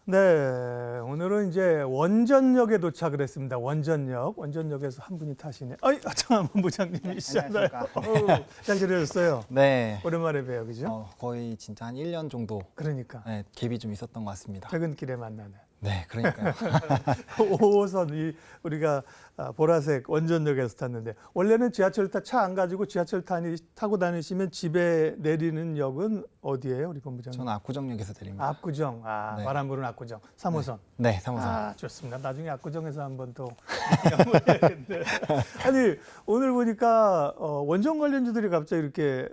네, 오늘은 이제 원전역에 도착을 했습니다. 원전역에서 한 분이 타시네. 아이, 장한문 부장님이시잖아요. 잘 지내셨어요? 네. 오랜만에 뵈요, 그죠? 거의 진짜 한 1년 정도 그러니까. 네, 갭이 좀 있었던 것 같습니다. 퇴근길에 만나네. 네, 그러니까요. 5호선 우리가 보라색 원전역에서 탔는데 원래는 지하철 차 안 가지고 지하철 타고 다니시면 집에 내리는 역은 어디예요, 우리 본부장님? 저는 압구정역에서 내립니다. 압구정, 네. 바람 부는 압구정, 3호선. 네, 3호선. 좋습니다. 나중에 압구정에서 한번 또 한번 해야겠네. 아니 오늘 보니까 원전 관련주들이 갑자기 이렇게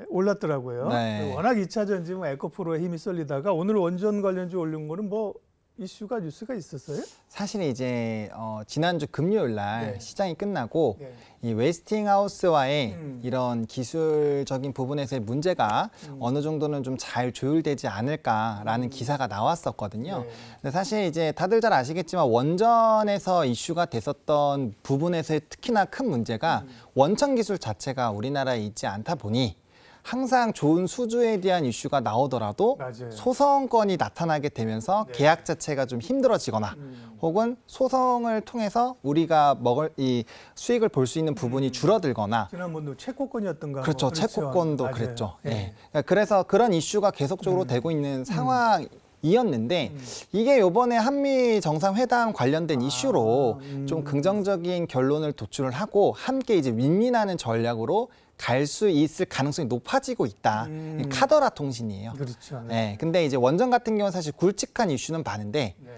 올랐더라고요. 네. 워낙 2차 전지 에코프로에 힘이 쏠리다가 오늘 원전 관련주 올린 거는 뭐 뉴스가 있었어요? 사실 이제 지난주 금요일 날 네. 시장이 끝나고 네. 이 웨스팅하우스와의 이런 기술적인 부분에서의 문제가 어느 정도는 좀 잘 조율되지 않을까라는 기사가 나왔었거든요. 네. 근데 사실 이제 다들 잘 아시겠지만 원전에서 이슈가 됐었던 부분에서의 특히나 큰 문제가 원천 기술 자체가 우리나라에 있지 않다 보니 항상 좋은 수주에 대한 이슈가 나오더라도 맞아요. 소송건이 나타나게 되면서 네. 계약 자체가 좀 힘들어지거나 혹은 소송을 통해서 우리가 먹을 이 수익을 볼 수 있는 부분이 줄어들거나 지난번도 채권권이었던가. 그렇죠. 채권권도 맞아요. 그랬죠. 네. 예. 그래서 그런 이슈가 계속적으로 되고 있는 상황이었는데 이게 이번에 한미 정상회담 관련된 이슈로 좀 긍정적인 결론을 도출을 하고 함께 이제 윈윈하는 전략으로 갈 수 있을 가능성이 높아지고 있다. 이 카더라 통신이에요. 그렇죠. 네. 네, 근데 이제 원전 같은 경우는 사실 굵직한 이슈는 많은데 네.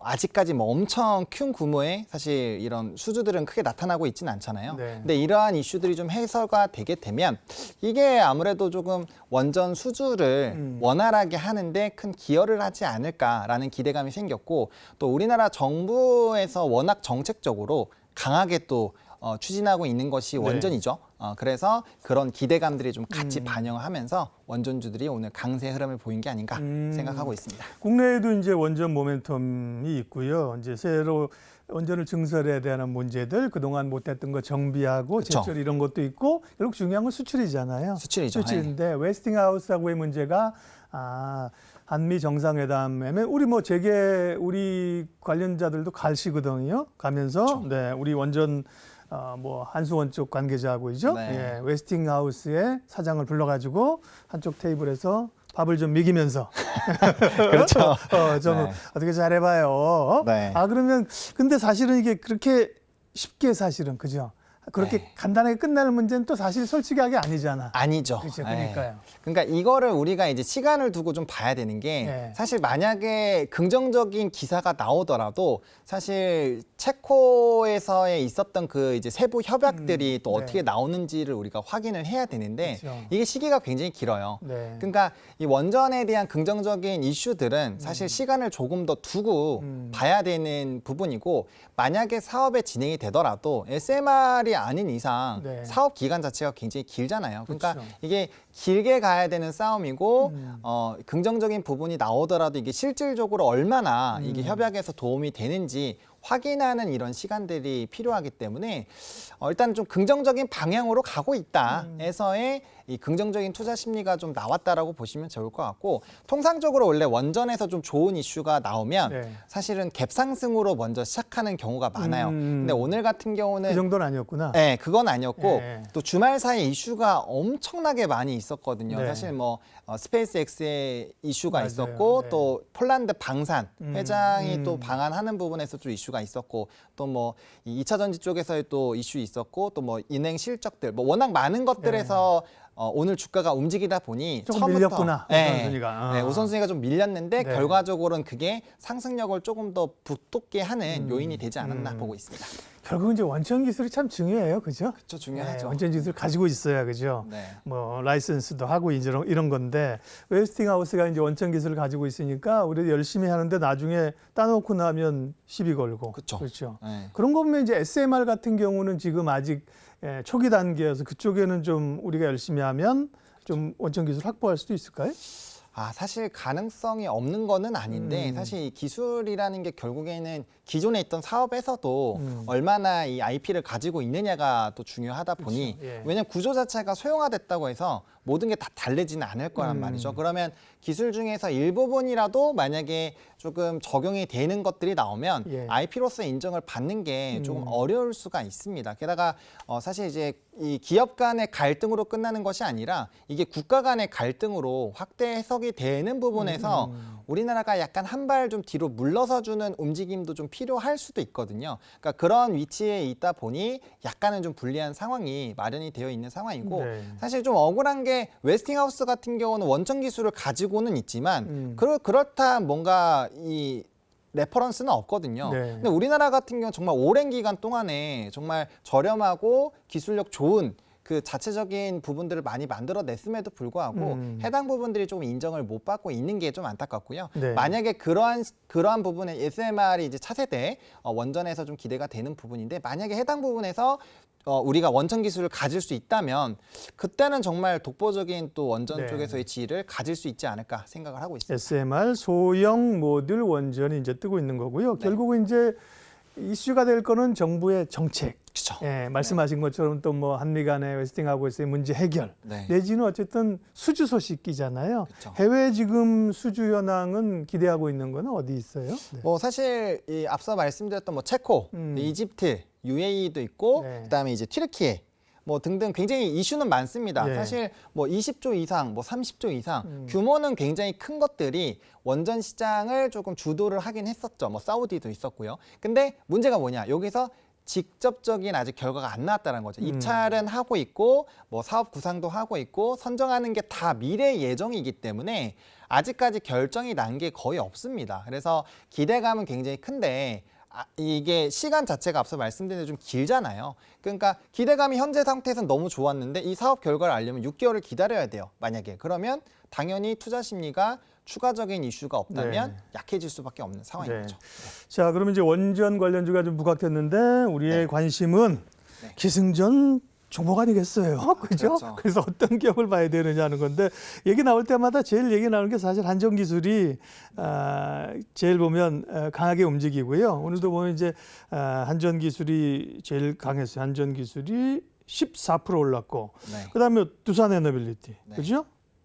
아직까지 뭐 엄청 큰 규모의 사실 이런 수주들은 크게 나타나고 있지는 않잖아요. 네. 근데 이러한 이슈들이 좀 해소가 되게 되면 이게 아무래도 조금 원전 수주를 원활하게 하는데 큰 기여를 하지 않을까라는 기대감이 생겼고 또 우리나라 정부에서 워낙 정책적으로 강하게 또 추진하고 있는 것이 원전이죠. 그래서 그런 기대감들이 좀 같이 반영을 하면서 원전주들이 오늘 강세 흐름을 보인 게 아닌가 생각하고 있습니다. 국내에도 이제 원전 모멘텀이 있고요. 이제 새로 원전을 증설해야 되는 문제들, 그동안 못했던 거 정비하고 그쵸. 제철 이런 것도 있고 결국 중요한 건 수출이잖아요. 수출이죠. 수출인데 웨스팅하우스하고의 문제가 한미 정상회담에 우리 관련자들도 가시거든요. 가면서 그쵸. 네, 우리 원전 한수원 쪽 관계자하고이죠. 네. 예, 웨스팅하우스의 사장을 불러가지고 한쪽 테이블에서 밥을 좀 먹이면서 그렇죠. 좀 네. 어떻게 잘해봐요. 네. 그러면 근데 사실은 이게 그렇게 쉽게 사실은 그죠? 그렇게 네. 간단하게 끝나는 문제는 또 사실 솔직하게 아니잖아. 아니죠. 그렇죠. 네. 그러니까요. 그러니까 이거를 우리가 이제 시간을 두고 좀 봐야 되는 게 네. 사실 만약에 긍정적인 기사가 나오더라도 사실 체코에서의 있었던 그 이제 세부 협약들이 또 네. 어떻게 나오는지를 우리가 확인을 해야 되는데 그렇죠. 이게 시기가 굉장히 길어요. 네. 그러니까 이 원전에 대한 긍정적인 이슈들은 사실 시간을 조금 더 두고 봐야 되는 부분이고 만약에 사업에 진행이 되더라도 SMR이 아닌 이상 네. 사업 기간 자체가 굉장히 길잖아요. 그러니까 그렇죠. 이게 길게 가야 되는 싸움이고 긍정적인 부분이 나오더라도 이게 실질적으로 얼마나 이게 협약에서 도움이 되는지 확인하는 이런 시간들이 필요하기 때문에 일단 좀 긍정적인 방향으로 가고 있다 해서의 이 긍정적인 투자 심리가 좀 나왔다라고 보시면 좋을 것 같고 통상적으로 원래 원전에서 좀 좋은 이슈가 나오면 네. 사실은 갭 상승으로 먼저 시작하는 경우가 많아요. 근데 오늘 같은 경우는 그 정도는 아니었구나. 네, 그건 아니었고 네. 또 주말 사이에 이슈가 엄청나게 많이 있었거든요. 네. 사실 뭐 스페이스X의 이슈가 맞아요. 있었고 네. 또 폴란드 방산 회장이 또 방한하는 부분에서 좀 이슈가 있었고 또 뭐 2차 전지 쪽에서의 또 이슈 있었고 또 뭐 은행 실적들 뭐 워낙 많은 것들에서 오늘 주가가 움직이다 보니 조금 처음부터 밀렸구나, 우선순위가. 네, 우선순위가 좀 밀렸는데 네. 결과적으로는 그게 상승력을 조금 더 붙돋게 하는 요인이 되지 않았나 보고 있습니다. 결국은 이제 원천 기술이 참 중요해요, 그죠? 그렇죠, 중요하죠. 원천 기술 가지고 있어야 그죠. 네. 뭐 라이선스도 하고 이런 건데 웨스팅하우스가 이제 원천 기술을 가지고 있으니까 우리도 열심히 하는데 나중에 따놓고 나면 시비 걸고. 그쵸. 그렇죠. 네. 그런 거 보면 이제 SMR 같은 경우는 지금 아직 초기 단계여서 그쪽에는 좀 우리가 열심히 하면 좀 원천 기술 확보할 수도 있을까요? 사실 가능성이 없는 거는 아닌데 사실 이 기술이라는 게 결국에는 기존에 있던 사업에서도 얼마나 이 IP를 가지고 있느냐가 또 중요하다 보니 그렇죠. 예. 왜냐면 구조 자체가 소형화됐다고 해서 모든 게 다 다르지는 않을 거란 말이죠. 그러면 기술 중에서 일부분이라도 만약에 조금 적용이 되는 것들이 나오면 예. IP로서 인정을 받는 게 조금 어려울 수가 있습니다. 게다가 사실 이제 이 기업 간의 갈등으로 끝나는 것이 아니라 이게 국가 간의 갈등으로 확대 해석이 되는 부분에서 우리나라가 약간 한 발 좀 뒤로 물러서 주는 움직임도 좀 필요할 수도 있거든요. 그러니까 그런 위치에 있다 보니 약간은 좀 불리한 상황이 마련이 되어 있는 상황이고 네. 사실 좀 억울한 게 웨스팅하우스 같은 경우는 원천 기술을 가지고는 있지만 그렇다 뭔가 이 레퍼런스는 없거든요. 네. 근데 우리나라 같은 경우는 정말 오랜 기간 동안에 정말 저렴하고 기술력 좋은 그 자체적인 부분들을 많이 만들어냈음에도 불구하고 해당 부분들이 좀 인정을 못 받고 있는 게 좀 안타깝고요. 네. 만약에 그러한 부분에 SMR이 이제 차세대 원전에서 좀 기대가 되는 부분인데 만약에 해당 부분에서 우리가 원천 기술을 가질 수 있다면 그때는 정말 독보적인 또 원전 네. 쪽에서의 지위를 가질 수 있지 않을까 생각을 하고 있습니다. SMR 소형 모듈 원전이 이제 뜨고 있는 거고요. 네. 결국은 이제 이슈가 될 거는 정부의 정책. 그렇죠. 예, 말씀하신 것처럼 또 뭐 한미 간의 웨스팅하우스의 문제 해결 네. 내지는 어쨌든 수주 소식이잖아요. 그쵸. 해외 지금 수주 현황은 기대하고 있는 거는 어디 있어요? 네. 뭐 사실 이 앞서 말씀드렸던 뭐 체코, 이집트, UAE도 있고 네. 그다음에 이제 튀르키예 뭐 등등 굉장히 이슈는 많습니다. 네. 사실 뭐 20조 이상, 뭐 30조 이상 규모는 굉장히 큰 것들이 원전 시장을 조금 주도를 하긴 했었죠. 뭐 사우디도 있었고요. 근데 문제가 뭐냐? 여기서 직접적인 아직 결과가 안 나왔다는 거죠. 입찰은 하고 있고 뭐 사업 구상도 하고 있고 선정하는 게 다 미래 예정이기 때문에 아직까지 결정이 난 게 거의 없습니다. 그래서 기대감은 굉장히 큰데 이게 시간 자체가 앞서 말씀드린 대로 좀 길잖아요. 그러니까 기대감이 현재 상태에서는 너무 좋았는데 이 사업 결과를 알려면 6개월을 기다려야 돼요. 만약에 그러면 당연히 투자 심리가 추가적인 이슈가 없다면 네. 약해질 수밖에 없는 상황인 네. 거죠. 자, 그러면 이제 원전 관련주가 좀 부각됐는데 우리의 네. 관심은 네. 기승전 종목 아니겠어요? 그죠? 그렇죠. 그래서 어떤 기업을 봐야 되느냐는 건데 얘기 나올 때마다 제일 얘기 나오는 게 사실 한전기술이 제일 보면 강하게 움직이고요. 오늘도 보면 이제 한전기술이 제일 강했어요. 한전기술이 14% 올랐고 네. 그다음에 두산에너빌리티, 네. 그죠?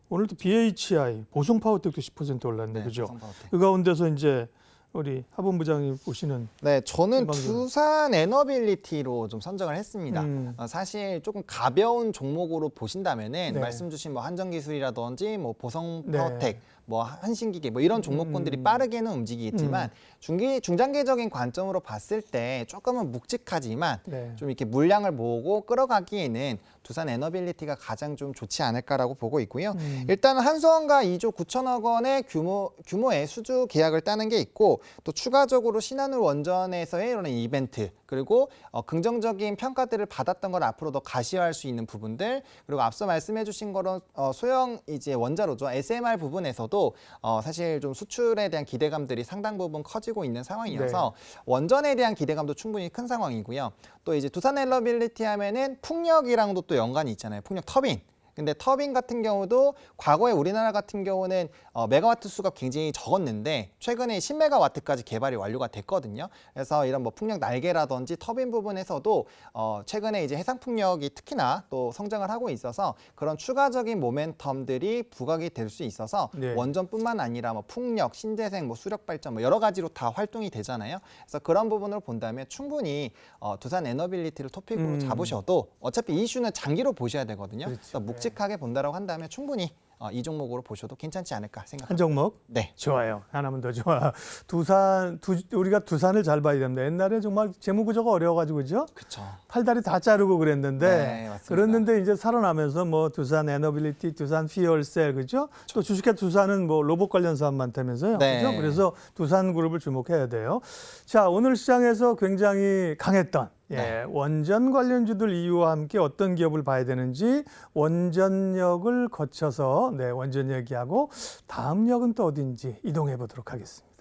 오늘도 BHI, 보성파워텍도 10% 올랐네, 네, 그죠? 보성파워텍. 그 가운데서 이제 우리 하본부장이 보시는 네, 저는 일방적으로. 두산 에너빌리티로 좀 선정을 했습니다. 음. 사실 조금 가벼운 종목으로 보신다면은 네. 말씀 주신 뭐 한전기술이라든지 뭐 네. 보성파워텍, 뭐 한신기계 뭐 이런 종목군들이 빠르게는 움직이겠지만 중장기적인 관점으로 봤을 때 조금은 묵직하지만 네. 좀 이렇게 물량을 모으고 끌어가기에는 두산 에너빌리티가 가장 좀 좋지 않을까라고 보고 있고요. 일단 한수원과 2조 9천억 원의 규모의 수주 계약을 따는 게 있고 또 추가적으로 신한울 원전에서의 이런 이벤트 그리고 긍정적인 평가들을 받았던 걸 앞으로 더 가시화할 수 있는 부분들 그리고 앞서 말씀해주신 거로 소형 이제 원자로죠 SMR 부분에서도 사실 좀 수출에 대한 기대감들이 상당 부분 커지고 있는 상황이어서 원전에 대한 기대감도 충분히 큰 상황이고요. 또 이제 두산 에너빌리티 하면은 풍력이랑도 또 연관이 있잖아요. 풍력 터빈. 근데 터빈 같은 경우도 과거에 우리나라 같은 경우는 메가와트 수가 굉장히 적었는데 최근에 10메가와트까지 개발이 완료가 됐거든요. 그래서 이런 뭐 풍력 날개라든지 터빈 부분에서도 최근에 이제 해상 풍력이 특히나 또 성장을 하고 있어서 그런 추가적인 모멘텀들이 부각이 될 수 있어서 네. 원전뿐만 아니라 뭐 풍력, 신재생, 뭐 수력 발전 뭐 여러 가지로 다 활동이 되잖아요. 그래서 그런 부분을 본다면 충분히 두산 에너빌리티를 토픽으로 잡으셔도 어차피 이 이슈는 장기로 보셔야 되거든요. 그렇죠. 그래서 묵직하게 본다라고 한다면 충분히 이 종목으로 보셔도 괜찮지 않을까 한 생각합니다. 종목? 네. 좋아요. 하나만 더 좋아. 우리가 두산을 잘 봐야 됩니다. 옛날에 정말 재무 구조가 어려워가지고 그죠? 그렇죠. 팔다리 다 자르고 그랬는데 네, 맞습니다. 그랬는데 이제 살아나면서 뭐 두산 에너빌리티, 두산 퓨얼셀 그죠? 또 주식회 두산은 뭐 로봇 관련 사업 많다면서요. 네. 그죠? 그래서 두산 그룹을 주목해야 돼요. 자, 오늘 시장에서 굉장히 강했던 네. 원전 관련주들 이유와 함께 어떤 기업을 봐야 되는지 원전역을 거쳐서 원전 얘기하고 다음 역은 또 어딘지 이동해 보도록 하겠습니다.